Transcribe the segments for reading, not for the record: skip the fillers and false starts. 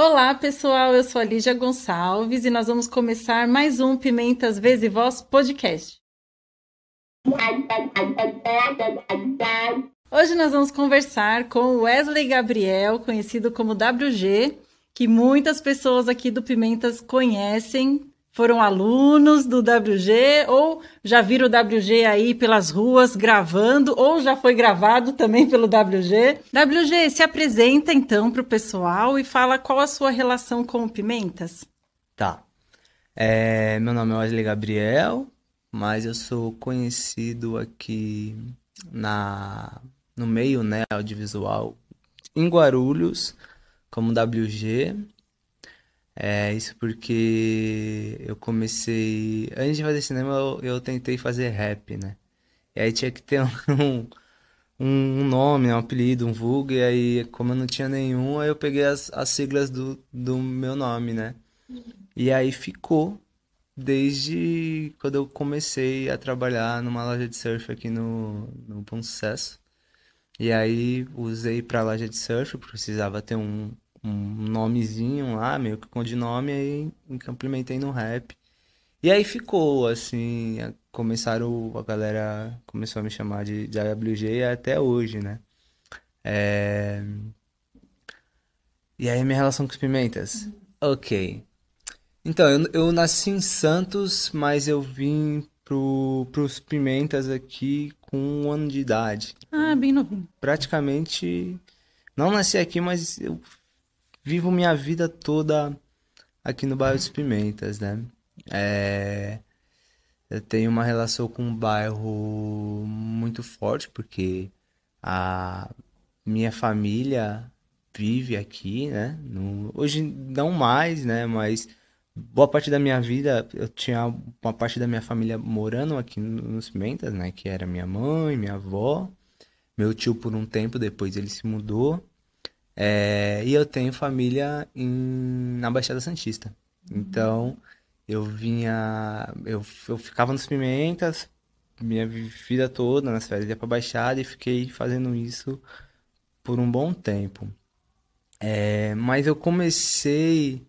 Olá, pessoal. Eu sou a Lígia Gonçalves e nós vamos começar mais um Pimentas Vez e Voz podcast. Hoje nós vamos conversar com o Wesley Gabriel, conhecido como WG, que muitas pessoas aqui do Pimentas conhecem, foram alunos do WG ou já viram o WG aí pelas ruas gravando ou já foi gravado também pelo WG. WG, se apresenta então para o pessoal e fala qual a sua relação com o Pimentas. Tá. Meu nome é Wesley Gabriel, mas eu sou conhecido aqui na, no meio, né, audiovisual em Guarulhos como WG. Isso porque eu comecei. Antes de fazer cinema, eu tentei fazer rap, né? E aí tinha que ter um nome, né, um apelido, um vulgo, e aí, como eu não tinha nenhum, aí eu peguei as siglas do meu nome, né? E aí ficou. Desde quando eu comecei a trabalhar numa loja de surf aqui no Bom Sucesso. E aí usei pra loja de surf, porque precisava ter um nomezinho lá, meio que codinome, aí implementei no rap. E aí ficou, assim, a galera começou a me chamar de AWG até hoje, né? É, E aí minha relação com os pimentas? Ok. Então, eu nasci em Santos, mas eu vim pros Pimentas aqui com 1 ano de idade. Ah, bem novinho. Praticamente não nasci aqui, mas eu vivo minha vida toda aqui no bairro dos Pimentas, né? É, eu tenho uma relação com o bairro muito forte, porque a minha família vive aqui, né? Hoje não mais, né? Mas boa parte da minha vida eu tinha uma parte da minha família morando aqui nos Pimentas, né? Que era minha mãe, minha avó, meu tio por um tempo, depois ele se mudou. E eu tenho família na Baixada Santista. Então eu ficava nos Pimentas, minha vida toda, nas férias ia pra Baixada e fiquei fazendo isso por um bom tempo. Mas eu comecei.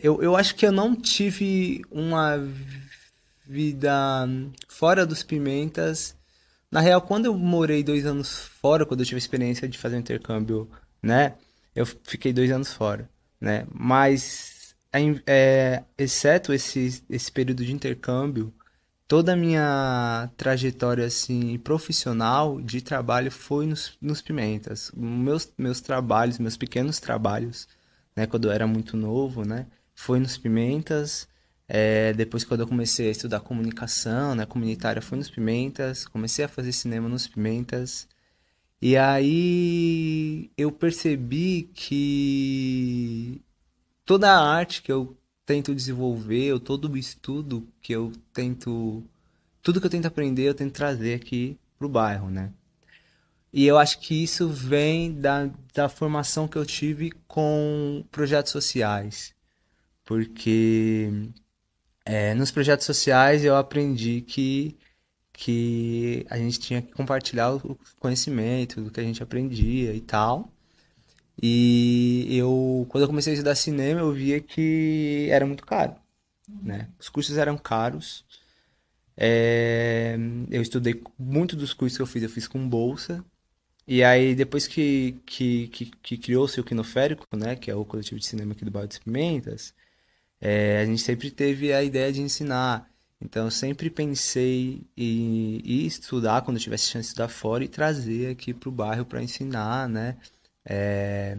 Eu acho que eu não tive uma vida fora dos Pimentas. Na real, quando eu morei 2 anos fora, quando eu tive a experiência de fazer um intercâmbio, né? Eu fiquei 2 anos fora, né? Mas, exceto esse período de intercâmbio, toda a minha trajetória assim profissional de trabalho foi nos Pimentas. Meus trabalhos, meus pequenos trabalhos, né, quando eu era muito novo, né, foi nos Pimentas. Depois quando eu comecei a estudar comunicação, né, comunitária, foi nos Pimentas. Comecei a fazer cinema nos Pimentas. E aí eu percebi que toda a arte que eu tento desenvolver, ou todo o estudo que eu tento, tudo que eu tento aprender, eu tento trazer aqui pro bairro, né? E eu acho que isso vem da formação que eu tive com projetos sociais, porque nos projetos sociais eu aprendi que a gente tinha que compartilhar o conhecimento do que a gente aprendia e tal. Quando eu comecei a estudar cinema, eu via que era muito caro, né? Os cursos eram caros. É, eu estudei muito dos cursos que eu fiz com bolsa. E aí, depois que criou-se o Quinoférico, né? Que é o coletivo de cinema aqui do Bairro das Pimentas, a gente sempre teve a ideia de ensinar. Então, eu sempre pensei em ir estudar quando eu tivesse chance de estudar fora e trazer aqui para o bairro para ensinar, né? É,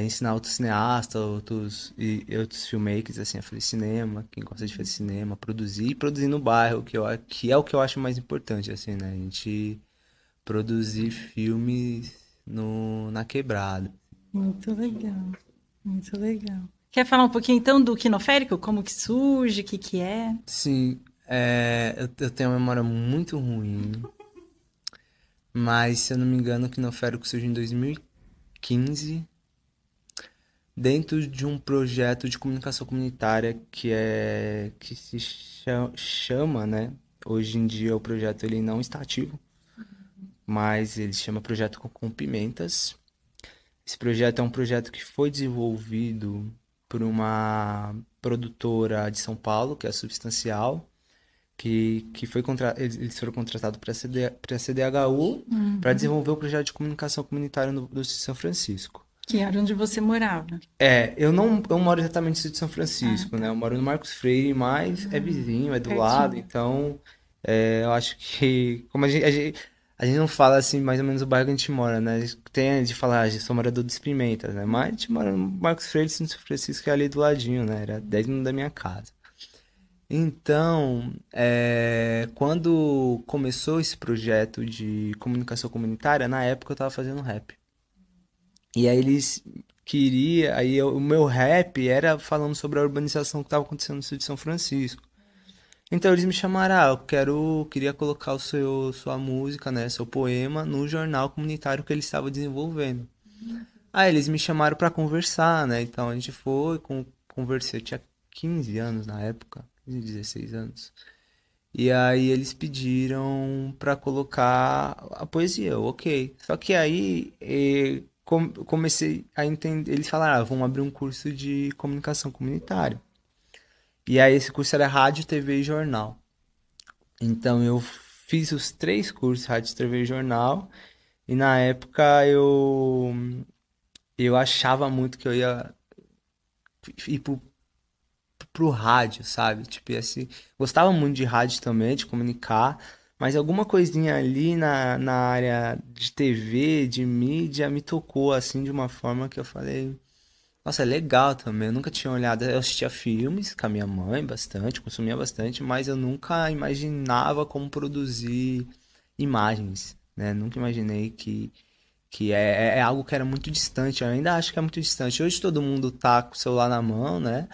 ensinar outros cineastas, outros filmmakers assim, a fazer cinema, quem gosta de fazer cinema, produzir e produzir no bairro, que é o que eu acho mais importante, assim, né? A gente produzir filmes na quebrada. Muito legal, muito legal. Quer falar um pouquinho então do quinoférico? Como que surge, o que que é? Sim, eu tenho uma memória muito ruim, mas se eu não me engano, o Quinoférico surgiu em 2015, dentro de um projeto de comunicação comunitária que se chama, né? Hoje em dia o projeto ele não está ativo, mas ele se chama Projeto com Pimentas. Esse projeto é um projeto que foi desenvolvido por uma produtora de São Paulo, que é a Substancial, que foi eles foram contratados para a CDHU para Uhum. desenvolver o projeto de comunicação comunitária do São Francisco. Que era onde você morava. Eu não moro exatamente no sítio de São Ah, Francisco, né? tá. Eu moro no Marcos Freire, mas é vizinho, é do lado, Pertinho. então eu acho que, como a gente não fala assim mais ou menos o bairro que a gente mora, né? A gente tem de falar, a gente sou morador dos Pimentas, né? Mas a gente mora no Marcos Freire, São Francisco, que é ali do ladinho, né? Era 10 minutos da minha casa. Então, quando começou esse projeto de comunicação comunitária, na época eu tava fazendo rap. E aí eles o meu rap era falando sobre a urbanização que estava acontecendo no sul de São Francisco. Então eles me chamaram, queria colocar sua música, né, seu poema no jornal comunitário que eles estavam desenvolvendo. Aí eles me chamaram para conversar, né? Então a gente foi, conversei, eu tinha 15 anos na época, 15, 16 anos. E aí eles pediram pra colocar a poesia, ok. Só que aí comecei a entender, eles falaram, vamos abrir um curso de comunicação comunitária. E aí esse curso era rádio, TV e jornal. Então eu fiz os três cursos, rádio, TV e jornal, e na época eu achava muito que eu ia ir pro rádio, sabe? Tipo, e assim, gostava muito de rádio também, de comunicar, mas alguma coisinha ali na área de TV, de mídia, me tocou assim de uma forma que eu falei, nossa, é legal também. Eu nunca tinha olhado, eu assistia filmes com a minha mãe bastante, consumia bastante, mas eu nunca imaginava como produzir imagens, né? Nunca imaginei que é algo que era muito distante. Eu ainda acho que é muito distante. Hoje todo mundo tá com o celular na mão, né?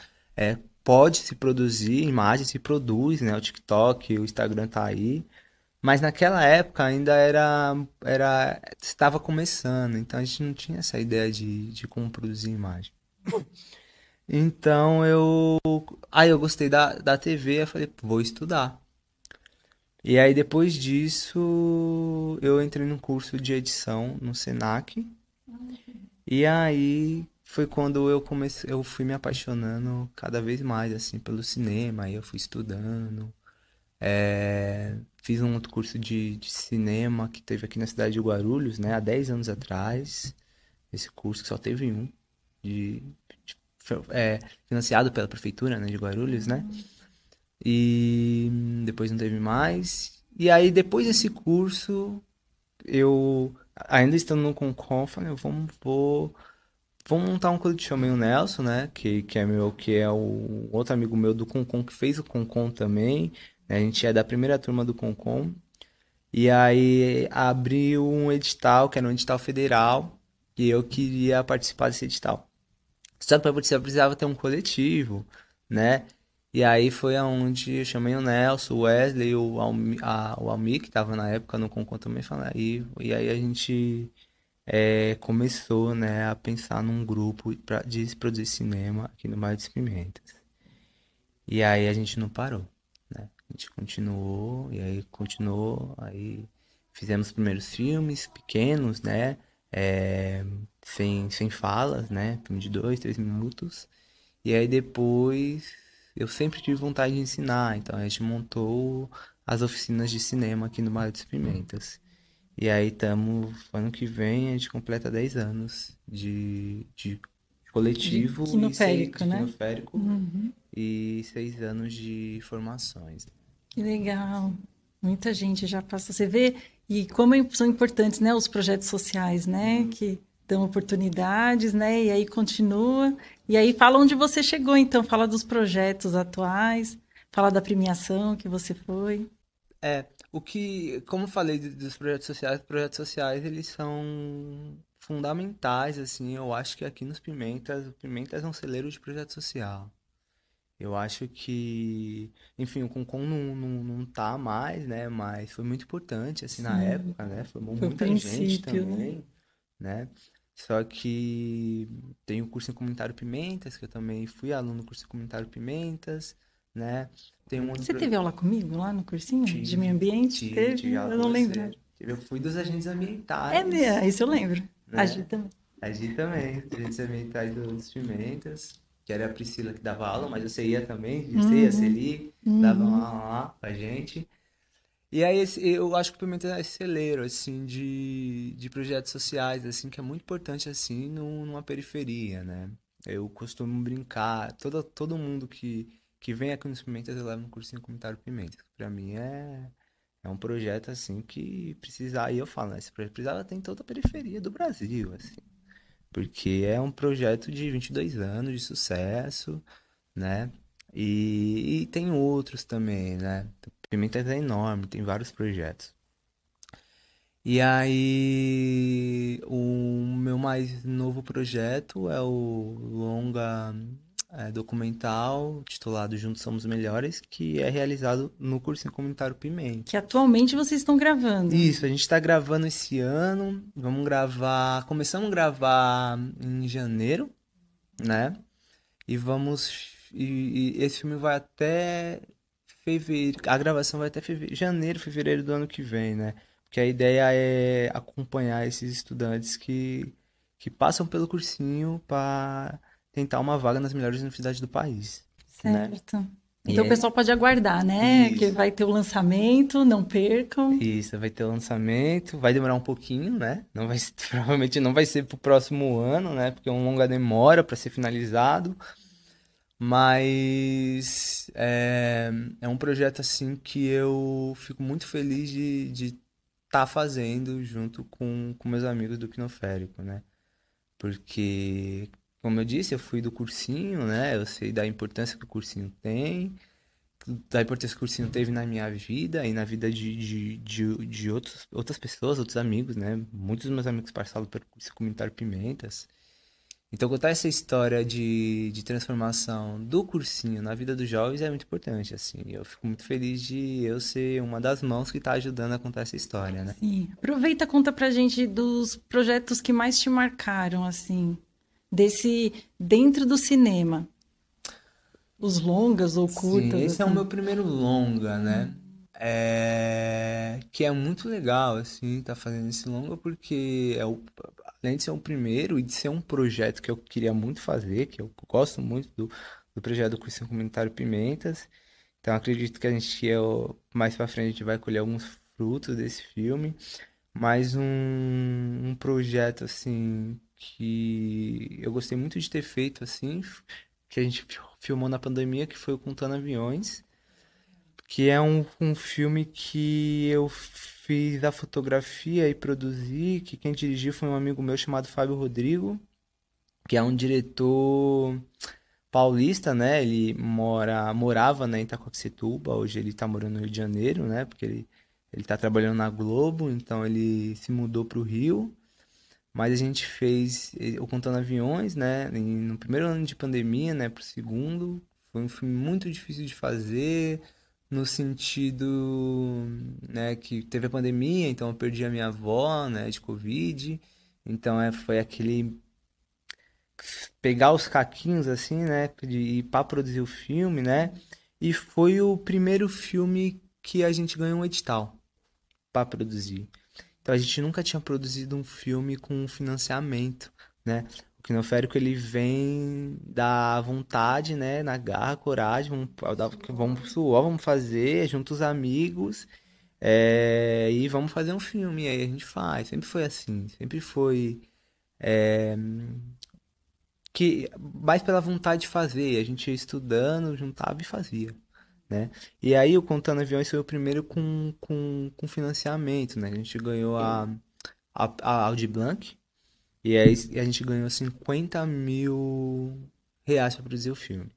Pode se produzir imagem, se produz, né? O TikTok, o Instagram tá aí. Mas naquela época ainda estava começando, então a gente não tinha essa ideia de como produzir imagem. Então eu gostei da TV, eu falei, "Pô, vou estudar." E aí depois disso eu entrei num curso de edição no Senac. E aí foi quando eu fui me apaixonando cada vez mais assim pelo cinema, aí eu fui estudando. Fiz um outro curso de cinema que teve aqui na cidade de Guarulhos, né, há 10 anos atrás. Esse curso que só teve um, de, de- financiado pela prefeitura, né, de Guarulhos, né? E depois não teve mais. E aí depois desse curso, eu ainda estando no Concon, falei, vamos montar um coletivo, chamei o Nelson, né? Que é o outro amigo meu do Concon, que fez o Concon também, né, a gente é da primeira turma do Concon. E aí abriu um edital, que era um edital federal, e eu queria participar desse edital. Só que para participar eu precisava ter um coletivo, né? E aí foi aonde eu chamei o Nelson, o Wesley, o Almi, que estava na época no Concon também, falaram e aí a gente começou, né, a pensar num grupo de produzir cinema aqui no Bairro dos Pimentas. E aí a gente não parou, né? A gente continuou, e aí continuou, aí fizemos os primeiros filmes pequenos, né? Sem falas, né? Filme de 2, 3 minutos. E aí depois eu sempre tive vontade de ensinar, então a gente montou as oficinas de cinema aqui no Bairro dos Pimentas. E aí ano que vem a gente completa 10 anos de De coletivo e quinopérico, de né? quinoférico Uhum. e 6 anos de formações. Que legal. Muita gente já passou. Você vê e como são importantes, né, os projetos sociais, né, que dão oportunidades, né, e aí continua. E aí fala onde você chegou, então, fala dos projetos atuais, fala da premiação que você foi. Como eu falei dos projetos sociais eles são fundamentais, assim, eu acho que aqui nos Pimentas, o Pimentas é um celeiro de projeto social. Eu acho que, enfim, o Concon não tá mais, né? Mas foi muito importante, assim, na Sim, época, né? Formou foi o muita gente princípio, né? também, né? Só que tem o curso em Comunitário Pimentas, que eu também fui aluno do curso em Comunitário Pimentas, né? Tem um outro Você teve aula comigo lá no cursinho de meio ambiente? tive Teve? aula Eu com não lembro. você. Eu fui dos agentes É, ambientais, isso eu lembro. A né? Gi também. A Gi também, Agentes Ambientais dos Pimentas, que era a Priscila que dava aula, mas você ia também, você ia, Uhum, Celi, dava uhum. aula lá com a gente. E aí eu acho que o Pimenta é celeiro, assim, de projetos sociais, assim, que é muito importante, assim, numa periferia, né? Eu costumo brincar, todo mundo que vem aqui nos Pimentas, eu levo no cursinho Comunitário Pimenta. Pra mim é um projeto, assim, que precisa, aí eu falo, né? Esse projeto precisava ter em toda a periferia do Brasil, assim. Porque é um projeto de 22 anos de sucesso, né? E tem outros também, né? Pimentas é enorme, tem vários projetos. E aí, o meu mais novo projeto é o longa documental titulado Juntos Somos Melhores, que é realizado no Cursinho Comunitário Que Pimenta. atualmente vocês estão gravando. Isso, a gente está gravando esse ano, vamos gravar, começamos a gravar em janeiro, né? E vamos. E esse filme vai até fevereiro. A gravação vai até fevereiro, janeiro, fevereiro do ano que vem, né? Porque a ideia é acompanhar esses estudantes que passam pelo cursinho para tentar uma vaga nas melhores universidades do país, né? Certo. E Então o é pessoal pode aguardar, né? Que isso. vai ter o lançamento, não percam. Isso, vai ter o lançamento, vai demorar um pouquinho, né? Não vai, provavelmente não vai ser pro próximo ano, né? Porque é um longa demora para ser finalizado. Mas é um projeto assim que eu fico muito feliz de estar fazendo junto com meus amigos do Quinoférico, né? Porque, como eu disse, eu fui do cursinho, né? Eu sei da importância que o cursinho tem, da importância que o cursinho teve na minha vida e na vida de outras pessoas, outros amigos, né? Muitos dos meus amigos passaram pelo curso comunitário Pimentas. Então, contar essa história de transformação do cursinho na vida dos jovens é muito importante, assim. Eu fico muito feliz de eu ser uma das mãos que está ajudando a contar essa história, né? Sim. Aproveita e conta pra gente dos projetos que mais te marcaram, assim, desse dentro do cinema. Os longas ou Sim, curtas, esse é o assim. meu primeiro longa, né? Que é muito legal, assim, tá fazendo esse longa, porque além de ser o primeiro e de ser um projeto que eu queria muito fazer, que eu gosto muito do projeto do Cursinho Comunitário Pimentas. Então acredito que mais pra frente a gente vai colher alguns frutos desse filme. Mais um projeto assim que eu gostei muito de ter feito assim, que a gente filmou na pandemia, que foi o Contando Aviões, que é um filme que eu fiz a fotografia e produzi, que quem dirigiu foi um amigo meu chamado Fábio Rodrigo, que é um diretor paulista, né? Ele morava, né, em Itacoaxetuba, hoje ele tá morando no Rio de Janeiro, né? Porque ele tá trabalhando na Globo, então ele se mudou pro Rio. Mas a gente fez o Contando Aviões, né? No primeiro ano de pandemia, né? Pro segundo. Foi um filme muito difícil de fazer, no sentido, né, que teve a pandemia, então eu perdi a minha avó, né, de Covid. Então foi aquele pegar os caquinhos assim, né, de para produzir o filme, né? E foi o primeiro filme que a gente ganhou um edital para produzir. Então a gente nunca tinha produzido um filme com financiamento, né? O Quinoférico ele vem da vontade, né, na garra, coragem, vamos suar, vamos fazer junto os amigos, e vamos fazer um filme. E aí a gente faz. Sempre foi assim, sempre foi que mais pela vontade de fazer, a gente ia estudando, juntava e fazia, né? E aí o Contando Aviões foi o primeiro com financiamento, né? A gente ganhou a Audi Blanc e aí a gente ganhou 50 mil reais para produzir o filme.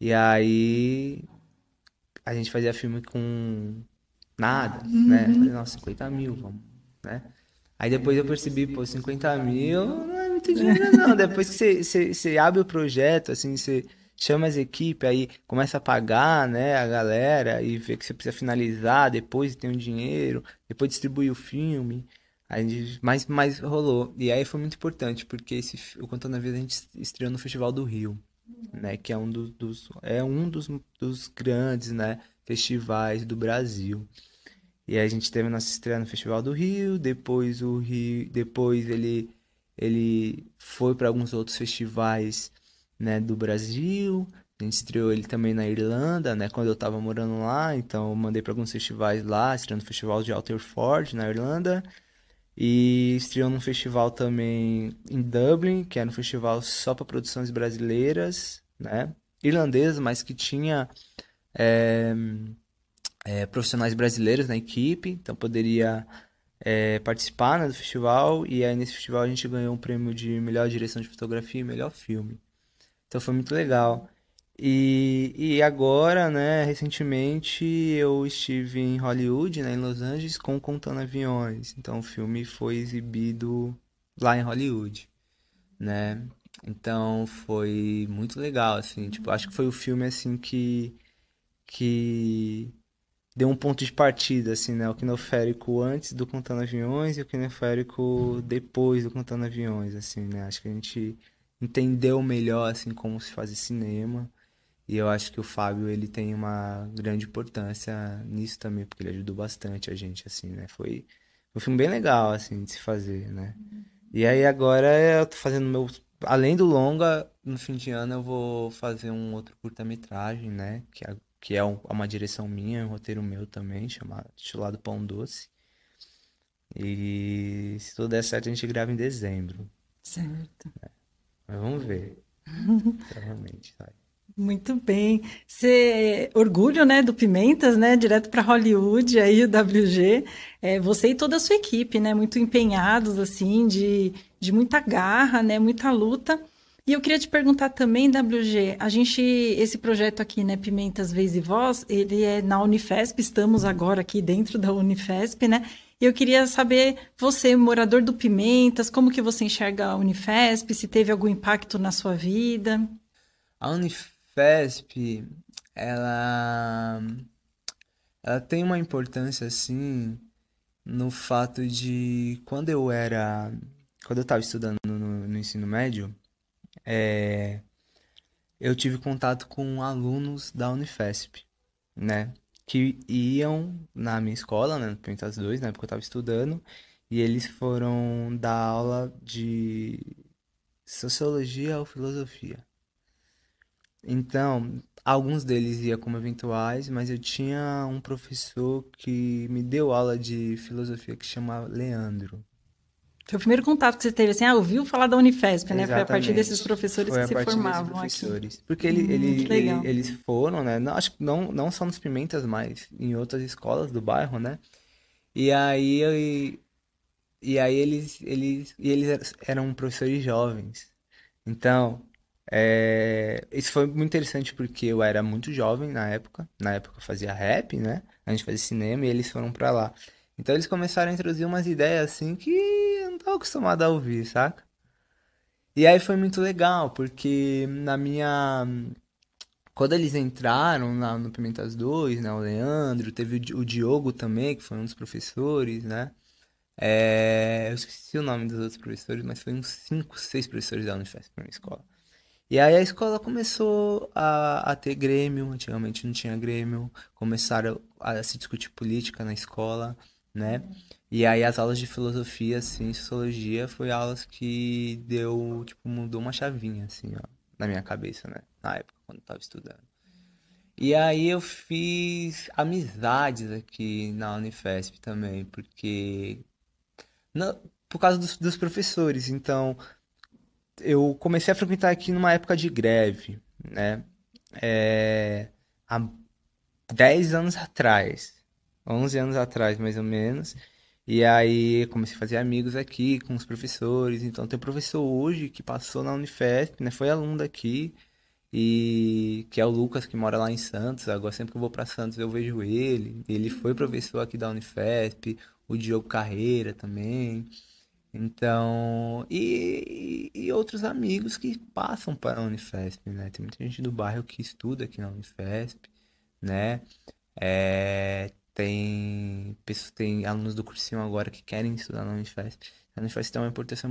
E aí a gente fazia filme com nada, né? Falei, Uhum. nossa, 50 mil, vamos, né? Aí depois eu percebi, pô, 50 mil não é muito dinheiro, não. Depois que você abre o projeto, assim, você chama as equipes, aí começa a pagar, né, a galera, e vê que você precisa finalizar, depois tem um dinheiro, depois distribui o filme. Mas rolou. E aí foi muito importante, porque o Contando a Vida a gente estreou no Festival do Rio, né, que é um dos grandes, né, festivais do Brasil. E aí a gente teve nossa estreia no Festival do Rio, depois ele ele foi para alguns outros festivais, né, do Brasil. A gente estreou ele também na Irlanda, né, quando eu estava morando lá. Então eu mandei para alguns festivais lá, estreou no Festival de Waterford, na Irlanda. E estreou num festival também em Dublin, que era um festival só para produções brasileiras, né? Irlandesas, mas que tinha profissionais brasileiros na equipe, então poderia participar, né, do festival. E aí nesse festival a gente ganhou um prêmio de melhor direção de fotografia e melhor filme. Então foi muito legal. E agora, né, recentemente eu estive em Hollywood, né, em Los Angeles, com Contando Aviões. Então o filme foi exibido lá em Hollywood, né? Então foi muito legal, assim, tipo, acho que foi o filme, assim, que deu um ponto de partida, assim, né? O Quinoférico antes do Contando Aviões e o Quinoférico depois do Contando Aviões, assim, né? Acho que a gente entendeu melhor, assim, como se faz cinema. E eu acho que o Fábio, ele tem uma grande importância nisso também, porque ele ajudou bastante a gente, assim, né? Foi um filme bem legal, assim, de se fazer, né? E aí agora eu tô fazendo meu... Além do longa, no fim de ano eu vou fazer um outro curta-metragem, né? Uma direção minha, um roteiro meu também, chamado Pão Doce. E se tudo der certo, a gente grava em dezembro. Certo. Mas vamos ver. Provavelmente, sabe? Muito bem. Você, orgulho, né, do Pimentas, né, direto para Hollywood, aí o WG, você e toda a sua equipe, né, muito empenhados, assim, de muita garra, né, muita luta. E eu queria te perguntar também, WG, esse projeto aqui, né, Pimentas Vez e Voz, ele é na Unifesp, estamos agora aqui dentro da Unifesp, né, e eu queria saber, você, morador do Pimentas, como que você enxerga a Unifesp, se teve algum impacto na sua vida? A Unifesp, ela, ela tem uma importância, assim, no fato de quando eu estava estudando no ensino médio, eu tive contato com alunos da Unifesp, né? Que iam na minha escola, né? No Pimentas 2, na época eu estava estudando, e eles foram dar aula de sociologia ou filosofia. Então, alguns deles iam como eventuais, mas eu tinha um professor que me deu aula de filosofia que chama Leandro. Foi o primeiro contato que você teve, assim, ouviu falar da Unifesp, né? Foi a partir desses Exatamente. professores Foi que a se partir desses formavam aqui. professores. Porque Que legal. eles foram, né? Não, acho que não só nos Pimentas, mas em outras escolas do bairro, né? E aí, eles eram professores jovens. Então, isso foi muito interessante porque eu era muito jovem na época. Na época eu fazia rap, né? A gente fazia cinema e eles foram pra lá. Então eles começaram a introduzir umas ideias assim que eu não tava acostumado a ouvir, saca? E aí foi muito legal, porque na minha. Quando eles entraram no Pimentas 2, né? O Leandro, teve o Diogo também, que foi um dos professores, né? Eu esqueci o nome dos outros professores, mas foi uns 5, 6 professores da Unifesp na minha escola. E aí a escola começou a ter Grêmio, antigamente não tinha Grêmio, começaram a se discutir política na escola, né? E aí as aulas de filosofia, assim, sociologia, foi aulas que deu, tipo, mudou uma chavinha, assim, ó, na minha cabeça, né? Na época, quando eu tava estudando. E aí eu fiz amizades aqui na Unifesp também, porque... por causa dos professores, então eu comecei a frequentar aqui numa época de greve, né? Há 10 anos atrás, 11 anos atrás, mais ou menos. E aí comecei a fazer amigos aqui com os professores. Então tem um professor hoje que passou na Unifesp, né? Foi aluno daqui. E que é o Lucas, que mora lá em Santos. Agora sempre que eu vou para Santos eu vejo ele. Ele foi professor aqui da Unifesp. O Diogo Carreira também. Então, e outros amigos que passam para a Unifesp, né? Tem muita gente do bairro que estuda aqui na Unifesp, né? Tem alunos do cursinho agora que querem estudar na Unifesp. A Unifesp tem uma importância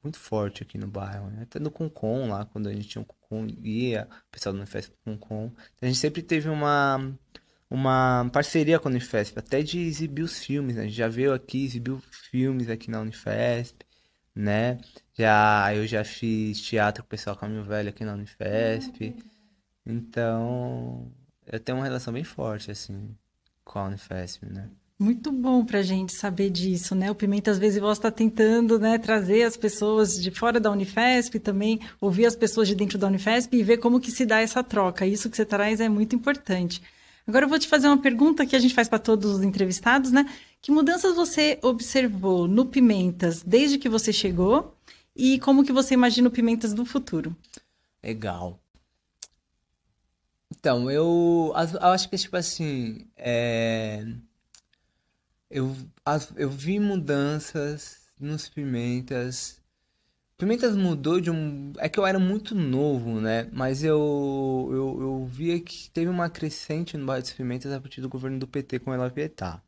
muito forte aqui no bairro, né? Até no Concon lá, quando a gente tinha um Concon, ia o pessoal da Unifesp pro Concon. Então, a gente sempre teve uma parceria com a Unifesp, até de exibir os filmes, né? A gente já veio aqui, exibiu filmes aqui na Unifesp, né? Eu já fiz teatro com o pessoal Caminho Velho aqui na Unifesp. Então, eu tenho uma relação bem forte, assim, com a Unifesp, né? Muito bom para a gente saber disso, né? O Pimenta, às vezes, você está tentando, né, trazer as pessoas de fora da Unifesp também, ouvir as pessoas de dentro da Unifesp e ver como que se dá essa troca. Isso que você traz é muito importante. Agora eu vou te fazer uma pergunta que a gente faz para todos os entrevistados, né? Que mudanças você observou no Pimentas desde que você chegou e como que você imagina o Pimentas do futuro? Legal. Então, eu acho que, tipo assim, eu vi mudanças nos Pimentas. Pimentas mudou de um. É que eu era muito novo, né? Mas eu via que teve uma crescente no bairro dos Pimentas a partir do governo do PT com ela Pietá.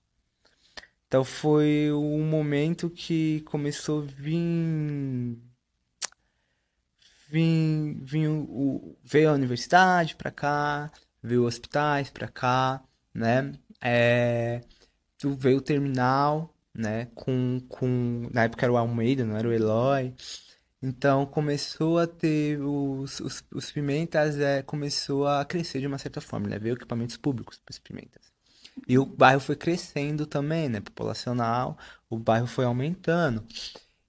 Então foi um momento que começou a veio a universidade pra cá, veio hospitais pra cá, né? Veio o terminal, né? Na época era o Almeida, não era o Eloy. Então começou a ter os Pimentas, começou a crescer de uma certa forma, né? Veio equipamentos públicos para os Pimentas. E o bairro foi crescendo também, né? Populacional, o bairro foi aumentando.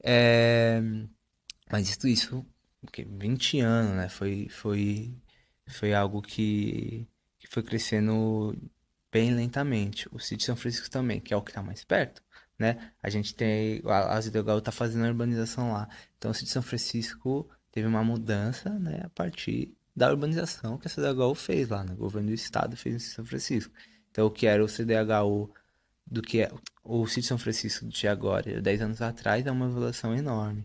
É, Mas isso, o quê? 20 anos, né? Foi algo que foi crescendo bem lentamente. O sítio São Francisco também, que é o que está mais perto, né? A gente tem, a Cidade tá fazendo a urbanização lá. Então o sítio São Francisco teve uma mudança, né? A partir da urbanização que a CDHU fez lá, né? O governo do estado fez em São Francisco. Então o que era o CDHU do que é o sítio São Francisco de agora, 10 anos atrás, é uma evolução enorme.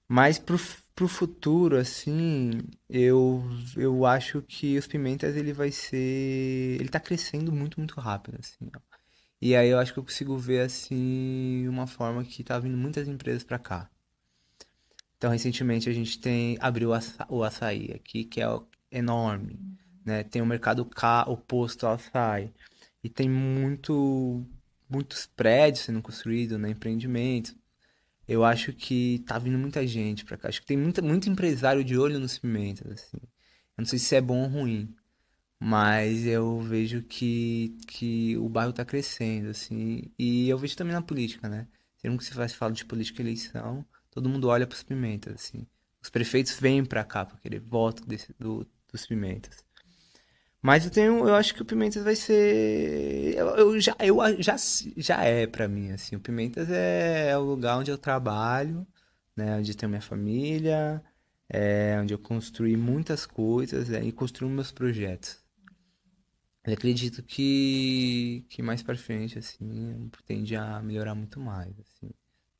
Mas pro futuro, assim, eu acho que os Pimentas ele vai ser. Ele tá crescendo muito, muito rápido, assim, ó. E aí eu acho que eu consigo ver, assim, uma forma que tá vindo muitas empresas pra cá. Então, recentemente a gente abriu o açaí aqui, que é enorme, né? Tem o mercado K oposto ao açaí. E tem muitos prédios sendo construídos, né? Empreendimentos. Eu acho que tá vindo muita gente pra cá. Acho que tem muito empresário de olho nos Pimentas, assim. Eu não sei se é bom ou ruim, mas eu vejo que o bairro tá crescendo, assim. E eu vejo também na política, né? Sempre que fala de política e eleição, todo mundo olha pros Pimentas, assim. Os prefeitos vêm pra cá pra querer voto dos Pimentas. Mas eu acho que o Pimentas vai ser, já é pra mim, assim. O Pimentas é o lugar onde eu trabalho, né? Onde tenho minha família, onde eu construí muitas coisas, e construí meus projetos. Eu acredito que mais pra frente, assim, tende a melhorar muito mais, assim.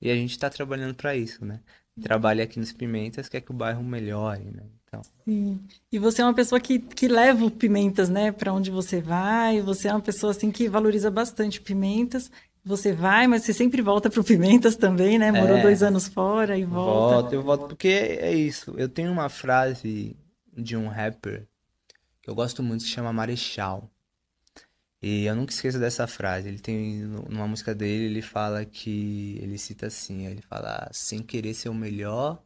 E a gente tá trabalhando pra isso, né? Trabalha aqui nos Pimentas, quer que o bairro melhore, né? Então, Sim. E você é uma pessoa que leva o Pimentas, né, para onde você vai. Você é uma pessoa assim que valoriza bastante o Pimentas. Você vai, mas você sempre volta para o Pimentas também, né? Morou 2 anos fora e volta. eu volto porque é isso. Eu tenho uma frase de um rapper que eu gosto muito que se chama Marechal. E eu nunca esqueço dessa frase. Ele tem, numa música dele, ele fala que, ele cita assim, ele fala, sem querer ser o melhor,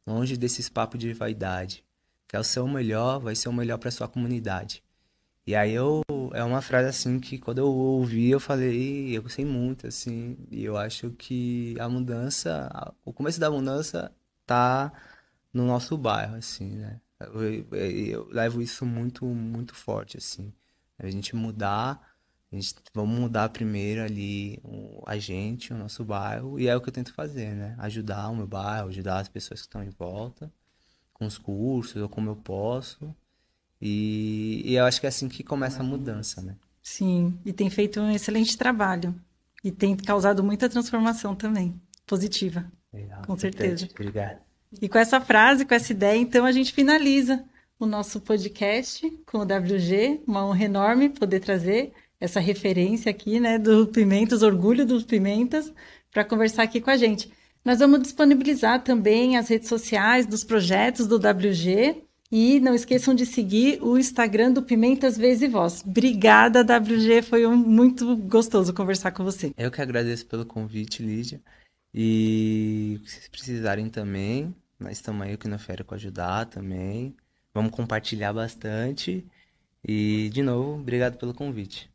longe desses papos de vaidade. Quer ser o melhor, vai ser o melhor para sua comunidade. E aí é uma frase assim que quando eu ouvi eu falei, eu gostei muito assim, e eu acho que o começo da mudança tá no nosso bairro assim, né? Eu levo isso muito muito forte assim. A gente vamos mudar primeiro ali a gente, o nosso bairro, e é o que eu tento fazer, né? Ajudar o meu bairro, ajudar as pessoas que estão em volta, com os cursos ou como eu posso. E eu acho que é assim que começa a mudança, né? Sim, e tem feito um excelente trabalho. E tem causado muita transformação também, positiva, Legal, com certeza. importante. Obrigado. E com essa frase, com essa ideia, então a gente finaliza o nosso podcast com o WG. Uma honra enorme poder trazer essa referência aqui, né, do Pimentas, orgulho dos Pimentas, para conversar aqui com a gente. Nós vamos disponibilizar também as redes sociais dos projetos do WG e não esqueçam de seguir o Instagram do Pimentas Vez e Voz. Obrigada, WG, foi muito gostoso conversar com você. Eu que agradeço pelo convite, Lídia. E se vocês precisarem também, nós estamos aí aqui no Férico ajudar também. Vamos compartilhar bastante. E, de novo, obrigado pelo convite.